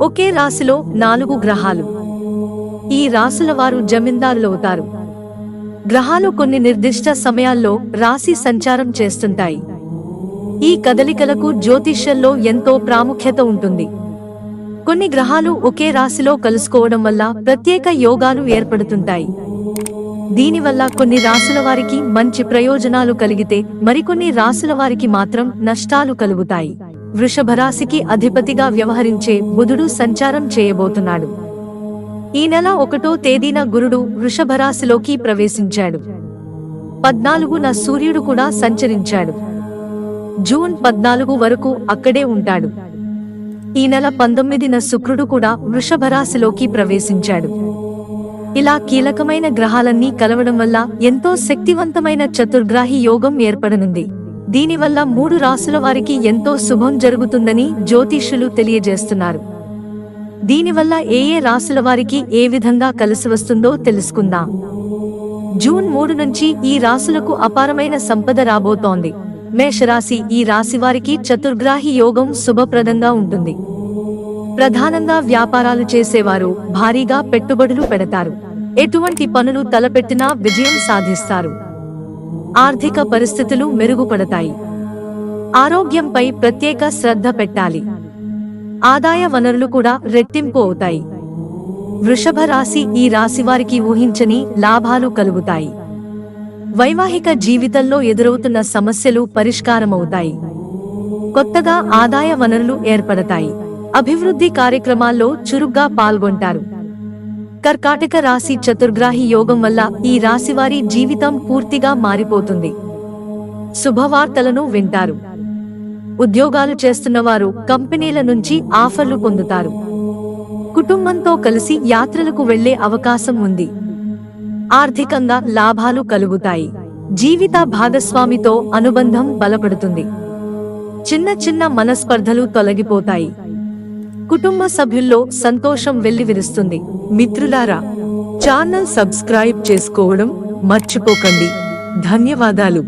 ఒకే రాశిలో 4 గ్రహాలు. ఈ రాశుల వారు జమీందారులవుతారు. గ్రహాలు కొన్ని నిర్దిష్ట సమయాల్లో రాశి సంచారం చేస్తుంటాయి. ఈ కదలికలకు జ్యోతిష్యంలో ఎంతో ప్రాముఖ్యత ఉంటుంది. కొన్ని గ్రహాలు ఒకే రాశిలో కలుసుకోవడం వల్ల ప్రత్యేక యోగాలు ఏర్పడుతుంటాయి. దీనివల్ల కొన్ని రాశుల వారికి మంచి ప్రయోజనాలు కలిగితే మరికొన్ని రాశుల వారికి మాత్రం నష్టాలు కలుగుతాయి. వృషభ రాశికి అధిపతిగా వ్యవహరించే బుధుడు సంచారం చేయబోతున్నాడు. ఈ నెల 1వ తేదీన గురుడు వృషభ రాశిలోకి ప్రవేశించాడు. 14న సూర్యుడు కూడా సంచరించాడు. జూన్ 14 వరకు అక్కడే ఉంటాడు. ఈ నెల 19న శుక్రుడు కూడా వృషభ రాశిలోకి ప్రవేశించాడు. ఇలా కీలకమైన గ్రహాలన్నీ కలవడం వల్ల ఎంతో శక్తివంతమైన చతుర్గ్రాహి యోగం ఏర్పడనుంది. దీనివల్ల 3 రాశుల వారికి ఎంతో శుభం జరుగుతుందని జ్యోతిష్యులు తెలియజేస్తున్నారు. దీనివల్ల ఏ రాశుల వారికి ఏ విధంగా కలిసి వస్తుందో తెలుసుకుందాం. జూన్ 3 నుంచి ఈ రాశులకు అపారమైన సంపద రాబోతోంది. మేషరాశి ఈ రాశి వారికి చతుర్గ్రాహి యోగం శుభప్రదంగా ఉంటుంది. ప్రధానంగా వ్యాపారాలు చేసేవారు భారీగా పెట్టుబడులు పెడతారు. ఎటువంటి పనులు తలపెట్టినా విజయం సాధిస్తారు. ఆర్థిక పరిస్థితులు మెరుగుపడతాయి. ఆరోగ్యంపై ప్రత్యేక శ్రద్ధ పెట్టాలి. ఆదాయ వనరులు కూడా రెట్టింపు అవుతాయి. వృషభ రాశి ఈ రాశి వారికి ఊహించని లాభాలు కలుగుతాయి. వైవాహిక జీవితంలో ఎదురవుతున్న సమస్యలు పరిష్కారమవుతాయి. కొత్తగా ఆదాయ వనరులు ఏర్పడతాయి. అభివృద్ధి కార్యక్రమాల్లో చురుగ్గా పాల్గొంటారు. కర్కాటక రాశి చతుర్గ్రాహి యోగం వల్ల ఈ రాశివారి జీవితం పూర్తిగా మారిపోతుంది. శుభవార్తలను వింటారు. ఉద్యోగాలు చేస్తున్నవారు కంపెనీల నుంచి ఆఫర్లు పొందుతారు. కుటుంబంతో కలిసి యాత్రలకు వెళ్లే అవకాశం ఉంది. ఆర్థికంగా లాభాలు కలుగుతాయి. జీవిత భాగస్వామితో అనుబంధం బలపడుతుంది. చిన్న చిన్న మనస్పర్ధలు తొలగిపోతాయి. కుటుంబ సభ్యుల్లో సంతోషం వెల్లివిరుస్తుంది. మిత్రులారా, ఛానల్ సబ్స్క్రైబ్ చేసుకోవడం మర్చిపోకండి. ధన్యవాదాలు.